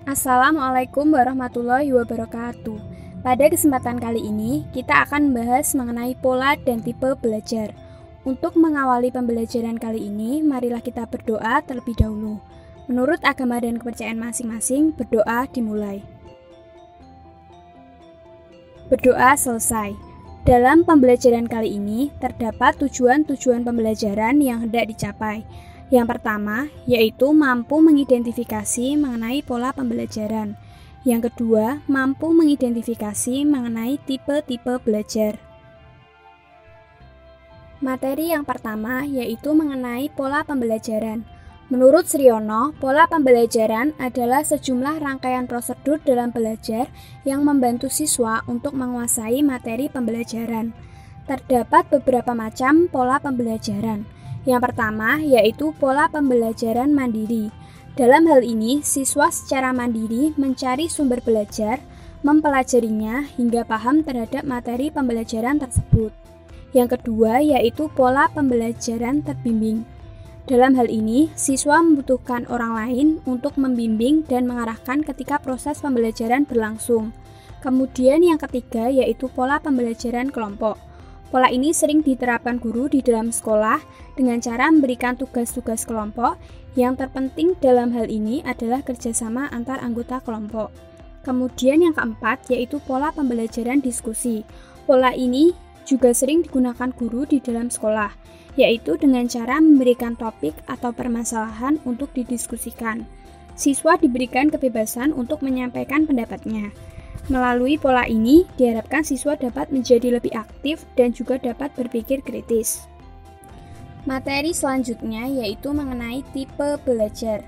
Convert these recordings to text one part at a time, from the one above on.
Assalamualaikum warahmatullahi wabarakatuh. Pada kesempatan kali ini, kita akan membahas mengenai pola dan tipe belajar. Untuk mengawali pembelajaran kali ini, marilah kita berdoa terlebih dahulu. Menurut agama dan kepercayaan masing-masing, berdoa dimulai. Berdoa selesai. Dalam pembelajaran kali ini, terdapat tujuan-tujuan pembelajaran yang hendak dicapai. Yang pertama, yaitu mampu mengidentifikasi mengenai pola pembelajaran. Yang kedua, mampu mengidentifikasi mengenai tipe-tipe belajar. Materi yang pertama yaitu mengenai pola pembelajaran. Menurut Sriono, pola pembelajaran adalah sejumlah rangkaian prosedur dalam belajar yang membantu siswa untuk menguasai materi pembelajaran. Terdapat beberapa macam pola pembelajaran. Yang pertama yaitu pola pembelajaran mandiri. Dalam hal ini, siswa secara mandiri mencari sumber belajar, mempelajarinya hingga paham terhadap materi pembelajaran tersebut. Yang kedua yaitu pola pembelajaran terbimbing. Dalam hal ini, siswa membutuhkan orang lain untuk membimbing dan mengarahkan ketika proses pembelajaran berlangsung. Kemudian yang ketiga yaitu pola pembelajaran kelompok. Pola ini sering diterapkan guru di dalam sekolah dengan cara memberikan tugas-tugas kelompok. Yang terpenting dalam hal ini adalah kerjasama antar anggota kelompok. Kemudian yang keempat yaitu pola pembelajaran diskusi. Pola ini juga sering digunakan guru di dalam sekolah, yaitu dengan cara memberikan topik atau permasalahan untuk didiskusikan. Siswa diberikan kebebasan untuk menyampaikan pendapatnya. Melalui pola ini, diharapkan siswa dapat menjadi lebih aktif dan juga dapat berpikir kritis. Materi selanjutnya yaitu mengenai tipe belajar.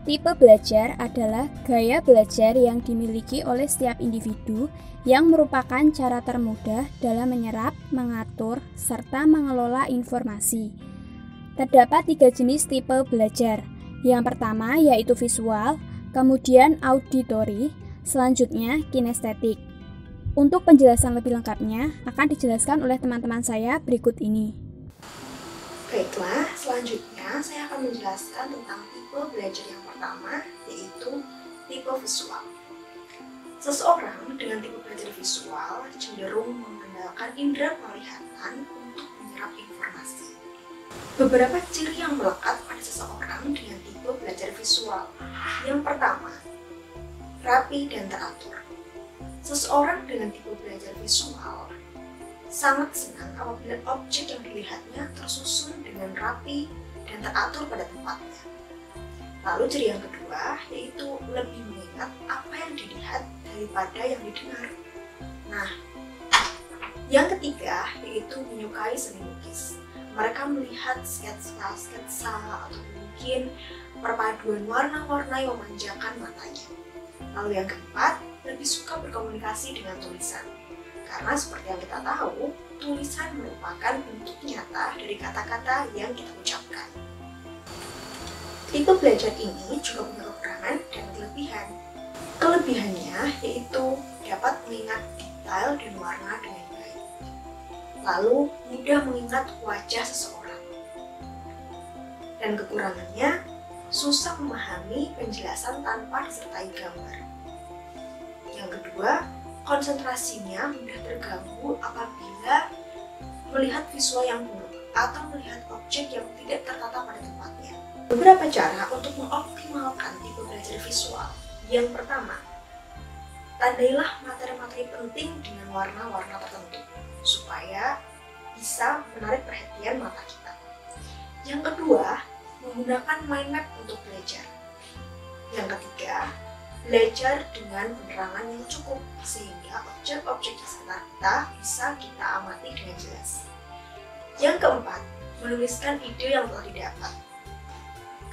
Tipe belajar adalah gaya belajar yang dimiliki oleh setiap individu yang merupakan cara termudah dalam menyerap, mengatur, serta mengelola informasi. Terdapat 3 jenis tipe belajar. Yang pertama yaitu visual, kemudian auditory, selanjutnya kinestetik. Untuk penjelasan lebih lengkapnya akan dijelaskan oleh teman-teman saya berikut ini. Baiklah, selanjutnya saya akan menjelaskan tentang tipe belajar yang pertama, yaitu tipe visual. Seseorang dengan tipe belajar visual cenderung mengandalkan indera penglihatan untuk menyerap informasi. Beberapa ciri yang melekat pada seseorang dengan tipe belajar visual. Yang pertama, rapi dan teratur. Seseorang dengan tipe belajar visual sangat senang apabila objek yang dilihatnya tersusun dengan rapi dan teratur pada tempatnya. Lalu ciri yang kedua yaitu lebih mengingat apa yang dilihat daripada yang didengar. Nah, yang ketiga yaitu menyukai seni lukis. Mereka melihat sketsa atau mungkin perpaduan warna-warna yang memanjakan matanya. Lalu yang keempat, lebih suka berkomunikasi dengan tulisan. Karena seperti yang kita tahu, tulisan merupakan bentuk nyata dari kata-kata yang kita ucapkan. Tipe belajar ini juga punya kekurangan dan kelebihan. Kelebihannya yaitu dapat mengingat detail dan warna dengan baik. Lalu mudah mengingat wajah seseorang. Dan kekurangannya, susah memahami penjelasan tanpa disertai gambar. Yang kedua, konsentrasinya mudah terganggu apabila melihat visual yang buruk atau melihat objek yang tidak tertata pada tempatnya. Beberapa cara untuk mengoptimalkan tipe belajar visual. Yang pertama, tandailah materi-materi penting dengan warna-warna tertentu supaya bisa menarik perhatian mata kita. Yang kedua, menggunakan mind map untuk belajar. Yang ketiga, belajar dengan penerangan yang cukup sehingga objek-objek di sekitar kita bisa kita amati dengan jelas. Yang keempat, menuliskan ide yang telah didapat.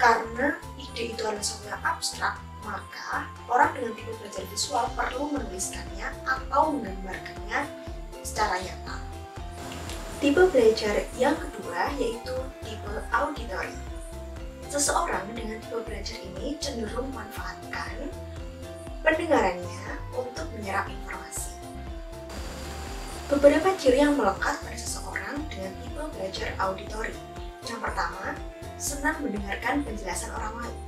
Karena ide itu adalah sesuatu yang abstrak, maka orang dengan tipe belajar visual perlu menuliskannya atau menggambarkannya secara nyata. Tipe belajar yang kedua yaitu tipe auditory. Seseorang dengan tipe belajar ini cenderung memanfaatkan pendengarannya untuk menyerap informasi. Beberapa ciri yang melekat pada seseorang dengan tipe belajar auditory. Yang pertama, senang mendengarkan penjelasan orang lain.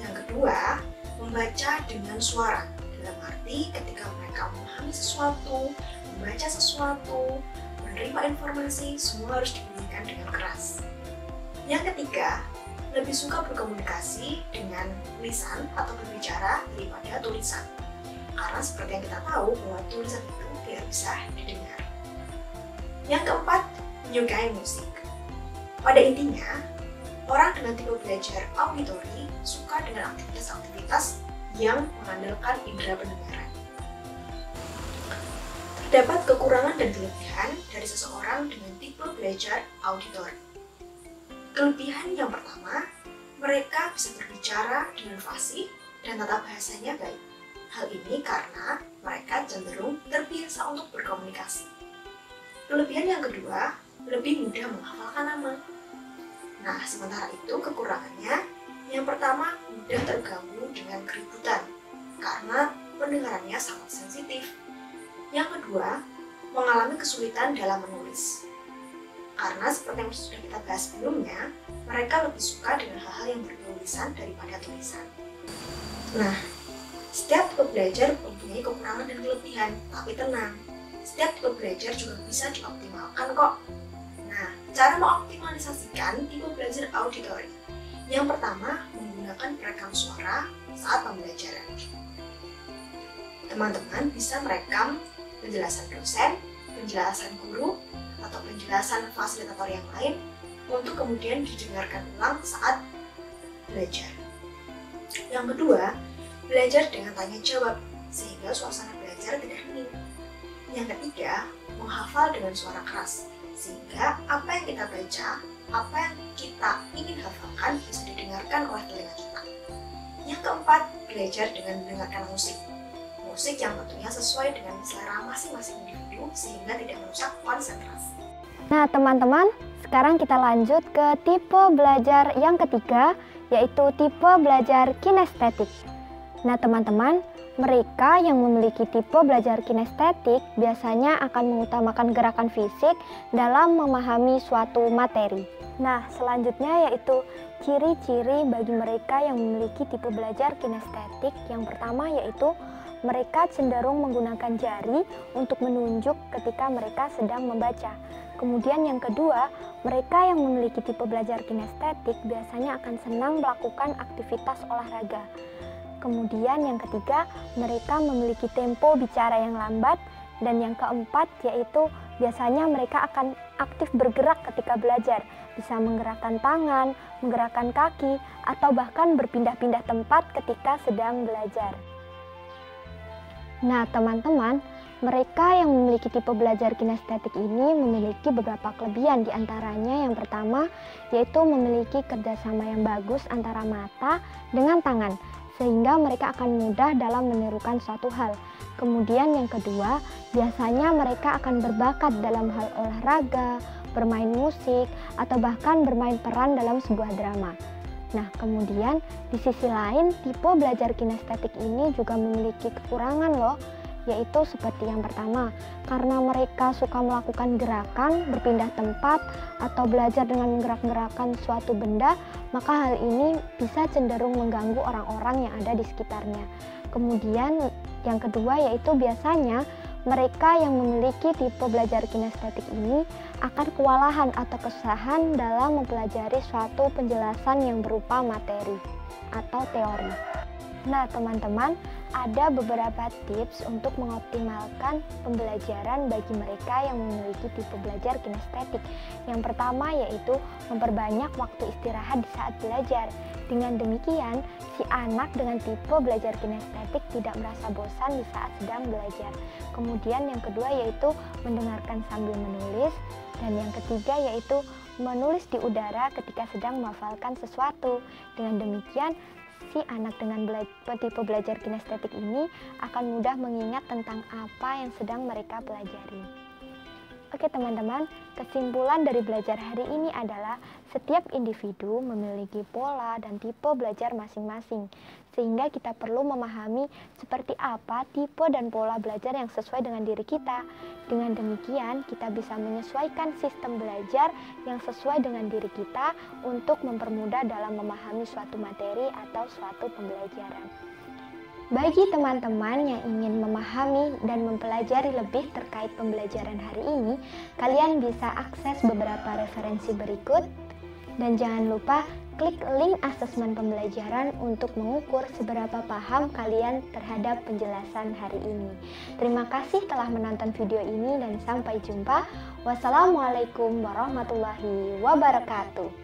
Yang kedua, membaca dengan suara. Dalam arti ketika mereka memahami sesuatu, membaca sesuatu, menerima informasi, semua harus dibunyikan dengan keras. Yang ketiga, lebih suka berkomunikasi dengan lisan atau berbicara daripada tulisan. Karena seperti yang kita tahu bahwa tulisan itu tidak bisa didengar. Yang keempat, menyukai musik. Pada intinya, orang dengan tipe belajar auditory suka dengan aktivitas-aktivitas yang mengandalkan indera pendengaran. Terdapat kekurangan dan kelebihan dari seseorang dengan tipe belajar auditory. Kelebihan yang pertama, mereka bisa berbicara dengan fasih dan tata bahasanya baik. Hal ini karena mereka cenderung terbiasa untuk berkomunikasi. Kelebihan yang kedua, lebih mudah menghafalkan nama. Nah, sementara itu kekurangannya, yang pertama mudah terganggu dengan keributan karena pendengarannya sangat sensitif. Yang kedua, mengalami kesulitan dalam menulis. Karena seperti yang sudah kita bahas sebelumnya, mereka lebih suka dengan hal-hal yang bertulisan daripada tulisan. Nah, setiap tipe belajar mempunyai kekurangan dan kelebihan, tapi tenang, setiap tipe belajar juga bisa dioptimalkan kok. Nah, cara mengoptimalisasikan tipe belajar auditory. Yang pertama, menggunakan perekam suara saat pembelajaran. Teman-teman bisa merekam penjelasan dosen, penjelasan guru, atau penjelasan fasilitator yang lain untuk kemudian didengarkan ulang saat belajar. Yang kedua, belajar dengan tanya jawab sehingga suasana belajar tidak hening. Yang ketiga, menghafal dengan suara keras sehingga apa yang kita baca, apa yang kita ingin hafalkan bisa didengarkan oleh telinga kita. Yang keempat, belajar dengan mendengarkan musik. Musik yang tentunya sesuai dengan selera masing-masing individu sehingga tidak merusak konsentrasi. Nah teman-teman, sekarang kita lanjut ke tipe belajar yang ketiga, yaitu tipe belajar kinestetik. Nah teman-teman, mereka yang memiliki tipe belajar kinestetik biasanya akan mengutamakan gerakan fisik dalam memahami suatu materi. Nah selanjutnya yaitu ciri-ciri bagi mereka yang memiliki tipe belajar kinestetik. Yang pertama yaitu mereka cenderung menggunakan jari untuk menunjuk ketika mereka sedang membaca. Kemudian yang kedua, mereka yang memiliki tipe belajar kinestetik biasanya akan senang melakukan aktivitas olahraga. Kemudian yang ketiga, mereka memiliki tempo bicara yang lambat. Dan yang keempat yaitu biasanya mereka akan aktif bergerak ketika belajar. Bisa menggerakkan tangan, menggerakkan kaki, atau bahkan berpindah-pindah tempat ketika sedang belajar. Nah teman-teman, mereka yang memiliki tipe belajar kinestetik ini memiliki beberapa kelebihan. Di antaranya yang pertama yaitu memiliki kerjasama yang bagus antara mata dengan tangan, sehingga mereka akan mudah dalam menirukan suatu hal. Kemudian yang kedua, biasanya mereka akan berbakat dalam hal olahraga, bermain musik, atau bahkan bermain peran dalam sebuah drama. Nah, kemudian di sisi lain, tipe belajar kinestetik ini juga memiliki kekurangan loh, yaitu seperti yang pertama, karena mereka suka melakukan gerakan, berpindah tempat, atau belajar dengan menggerak-gerakkan suatu benda, maka hal ini bisa cenderung mengganggu orang-orang yang ada di sekitarnya. Kemudian yang kedua yaitu biasanya mereka yang memiliki tipe belajar kinestetik ini akan kewalahan atau kesusahan dalam mempelajari suatu penjelasan yang berupa materi atau teori. Nah teman-teman, ada beberapa tips untuk mengoptimalkan pembelajaran bagi mereka yang memiliki tipe belajar kinestetik. Yang pertama yaitu memperbanyak waktu istirahat di saat belajar. Dengan demikian, si anak dengan tipe belajar kinestetik tidak merasa bosan di saat sedang belajar. Kemudian yang kedua yaitu mendengarkan sambil menulis. Dan yang ketiga yaitu menulis di udara ketika sedang menghafalkan sesuatu. Dengan demikian, si anak dengan tipe belajar kinestetik ini akan mudah mengingat tentang apa yang sedang mereka pelajari. Oke teman-teman, kesimpulan dari belajar hari ini adalah setiap individu memiliki pola dan tipe belajar masing-masing, sehingga kita perlu memahami seperti apa tipe dan pola belajar yang sesuai dengan diri kita. Dengan demikian, kita bisa menyesuaikan sistem belajar yang sesuai dengan diri kita untuk mempermudah dalam memahami suatu materi atau suatu pembelajaran. Bagi teman-teman yang ingin memahami dan mempelajari lebih terkait pembelajaran hari ini, kalian bisa akses beberapa referensi berikut. Dan jangan lupa klik link asesmen pembelajaran untuk mengukur seberapa paham kalian terhadap penjelasan hari ini. Terima kasih telah menonton video ini dan sampai jumpa. Wassalamualaikum warahmatullahi wabarakatuh.